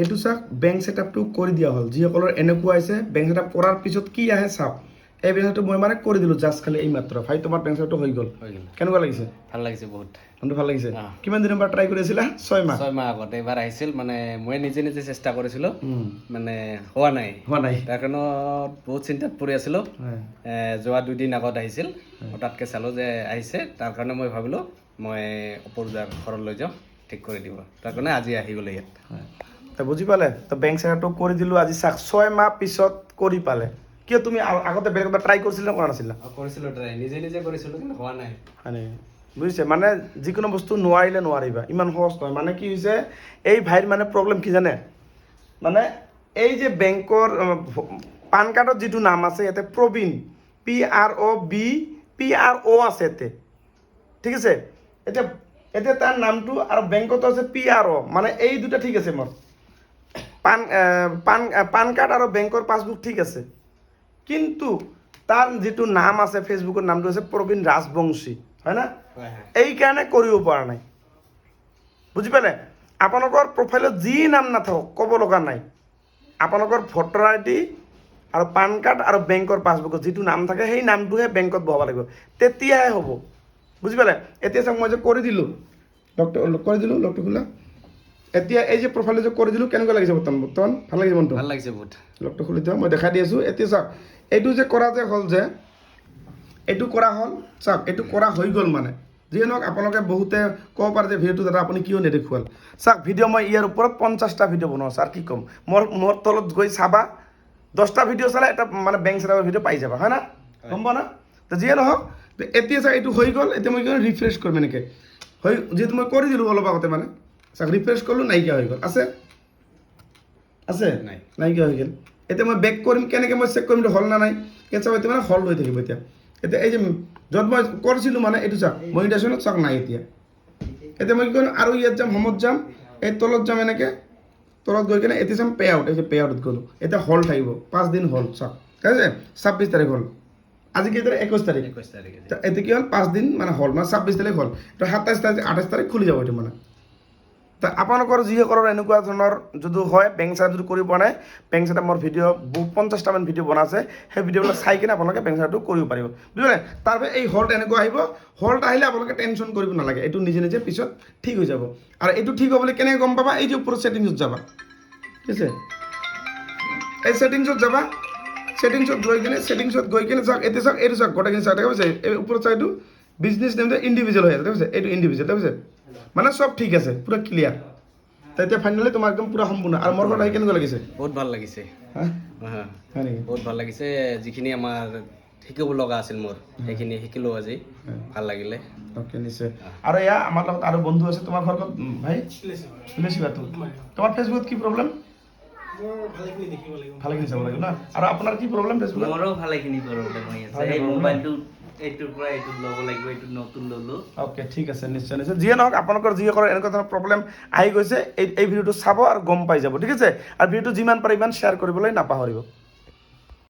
এইটো চাওক বেংক ছেটআপটো কৰি দিয়া হ'ল যিসকলৰ এনেকুৱা আছে বেংক ছেটআপ কৰাৰ পিছত কি আহে চাওক এই বেংকটো মই মানে কৰি দিলোঁ জাষ্ট খালি এই মাত্ৰ ভাই তোমাৰ বেংক ছেটআপটো হৈ গ'ল কেনেকুৱা লাগিছে ভাল লাগিছে বহুত মনটো ভাল লাগিছে কিমান দিনৰ পৰা ট্ৰাই কৰি আছিলা 6 মাহ 6 মাহ আগতে এবাৰ আহিছিল মানে মই নিজে নিজে চেষ্টা কৰিছিলোঁ মানে হোৱা নাই তাৰ কাৰণে বহুত চিন্তাত পৰি আছিলোঁ যোৱা 2 দিন আগত আহিছিল হঠাৎকৈ চালোঁ যে আহিছে তাৰ কাৰণে মই ভাবিলোঁ মই অপৰজাৰ ঘৰত লৈ যাওঁ ঠিক কৰি দিব তাৰ কাৰণে আজি আহি গ'লে ইয়াত বুজি পালে তো বেংক ছেটআপটো কৰি দিলোঁ আজি চাওক 6 মাহ পিছত কৰি পালে কিয় তুমি আগতে বেলেগ ট্ৰাই কৰিছিলা কৰা নাছিলা কৰিছিলোঁ ট্ৰাই নিজে নিজে কৰিছিলোঁ কিন্তু হোৱা নাই মানে বুজিছে মানে যিকোনো বস্তু নোৱাৰিলে নোৱাৰিবা ইমান সহজ নহয় মানে কি হৈছে এই ভাইৰ মানে প্ৰব্লেম কি জানে মানে এই যে বেংকৰ পান কাৰ্ডত যিটো নাম আছে ইয়াতে প্ৰবীণ PRO আছে ইয়াতে ঠিক আছে এতিয়া তাৰ নামটো আৰু বেংকতো আছে PRO মানে এই দুটা ঠিক আছে মোৰ পান কাৰ্ড আৰু বেংকৰ পাছবুক ঠিক আছে কিন্তু তাৰ যিটো নাম আছে ফেচবুকৰ নামটো আছে প্ৰবীণ ৰাজবংশী হয় না এই কাৰণে কৰিব পৰা নাই বুজি পালে আপোনালোকৰ প্ৰফাইলত যি নাম নাথাকক ক'ব লগা নাই আপোনালোকৰ ভোটাৰ ID আৰু পান কাৰ্ড আৰু বেংকৰ পাছবুকত যিটো নাম থাকে সেই নামটোহে বেংকত বহাব লাগিব তেতিয়াহে হ'ব বুজি পালে এতিয়া চাওক মই যে কৰি দিলোঁ লগটো খোলা এতিয়া এই যে প্ৰফাইলটো যে কৰি দিলোঁ কেনেকুৱা লাগিছে বৰ্তমান ভাল লাগিছে মনটো ভাল লাগিছে বহুত লগটো খুলি দিওঁ মই দেখাই দি আছোঁ এতিয়া চাওক এইটো যে কৰা যে হ'ল যে এইটো কৰা হ'ল চাওক এইটো কৰা হৈ গ'ল মানে যিয়ে নহওক আপোনালোকে বহুতে ক'ব পাৰে যে ভিডিঅ'টো দাদা আপুনি কিয় নেদেখুৱাল চাওক ভিডিঅ' মই ইয়াৰ ওপৰত 50টা ভিডিঅ' বনাওঁ ছাৰ কি ক'ম মোৰ তলত গৈ চাবা 10টা ভিডিঅ' চালে এটা মানে বেংক ছেটআপৰ ভিডিঅ' পাই যাবা হয় না গম পোৱা না তো যিয়ে নহওক এতিয়া চাওক এইটো হৈ গ'ল এতিয়া মই কি ৰিফ্ৰেছ কৰিম এনেকৈ যিহেতু মই কৰি দিলোঁ অলপ আগতে মানে চাওক ৰিফ্ৰেছ কৰিলোঁ নাইকিয়া হৈ গ'ল আছে নাইকিয়া হৈ গ'ল এতিয়া মই বেক কৰিম কেনেকৈ মই চেক কৰিম হ'ল না নাই এতিয়া চাওক এতিয়া মানে হল্ড হৈ থাকিব এতিয়া এই যে য'ত মই কৰিছিলোঁ মানে এইটো চাওক মনিটাইজেশ্যনত চাওক নাই এতিয়া মই কি কৰিম আৰু ইয়াত যাম হোমত যাম এই তলত যাম এনেকৈ তলত গৈ কিনে এতিয়া চাম পে আউট এই যে পে আউটত গ'লোঁ এতিয়া হল্ড থাকিব 5 দিন হ'ল চাওক ঠিক আছে 26 তাৰিখ হ'ল আজি কেই তাৰিখ 21 তাৰিখ এতিয়া কি হ'ল 5 দিন মানে হ'ল মানে 26 তাৰিখ হ'ল তো 27 তাৰিখ 28 তাৰিখ খুলি যাব এইটো মানে তা আপোনালোকৰ যিসকলৰ এনেকুৱা ধৰণৰ যদি হয় বেংক ছেটআপ যদি কৰিব পৰা নাই বেংক ছেটআপ মোৰ ভিডিঅ' 50টামান ভিডিঅ' বনাইছে সেই ভিডিঅ'বিলাক চাই কিনে আপোনালোকে বেংক ছেটআপটো কৰিব পাৰিব বুজিলে তাৰপৰা এই হল্ড এনেকুৱা আহিব হল্ড আহিলে আপোনালোকে টেনশ্যন কৰিব নালাগে এইটো নিজে নিজে পিছত ঠিক হৈ যাব আৰু এইটো ঠিক হ'বলৈ কেনেকৈ গম পাবা এই যে ওপৰত ছেটিংছত যাবা ঠিক আছে এই ছেটিংছত যাবা ছেটিংছত গৈ কিনে চাওক এতিয়া চাওক এইটো চাওক গোটেইখিনি চাওক ঠিক আছে এই ওপৰত চাওক এইটো বিজনেছ নেমটো ইণ্ডিভিজুৱেল হৈ আছে ঠিক আছে এইটো ইণ্ডিভিজুৱেল ঠিক আছে মানে সব ঠিক আছে পুৰা ক্লিয়াৰ তেতিয়া ফাইনেলি তোমাৰ একদম পুৰা সম্পূৰ্ণ আৰু মোৰ ঘৰত আহি কেনেকুৱা লাগিছে বহুত ভাল লাগিছে বহুত ভাল লাগিছে যিখিনি আমাৰ শিকিব লগা আছিল মোৰ সেইখিনি শিকিলোঁ আজি ভাল লাগিলে অ'কে নিশ্চয় আৰু এয়া আমাৰ লগত আৰু বন্ধু আছে তোমাৰ ঘৰত ভাই তুলেচিবাটো তোমাৰ ফেচবুকত কি প্ৰব্লেম ভালেখিনি চাব লাগিব না আৰু আপোনাৰ কি প্ৰব্লেম ফেচবুকত মোৰো ভালেখিনি প্ৰব্লেম হৈ আছে এই মোবাইলটো এইটোৰ পৰা এইটো ল'ব লাগিব এইটো নতুন ল'লোঁ অ'কে ঠিক আছে নিশ্চয় যিয়ে নহওক আপোনালোকৰ যিসকলৰ এনেকুৱা ধৰণৰ প্ৰব্লেম আহি গৈছে এই ভিডিঅ'টো চাব আৰু গম পাই যাব ঠিক আছে আৰু ভিডিঅ'টো যিমান পাৰে ইমান শ্বেয়াৰ কৰিবলৈ নাপাহৰিব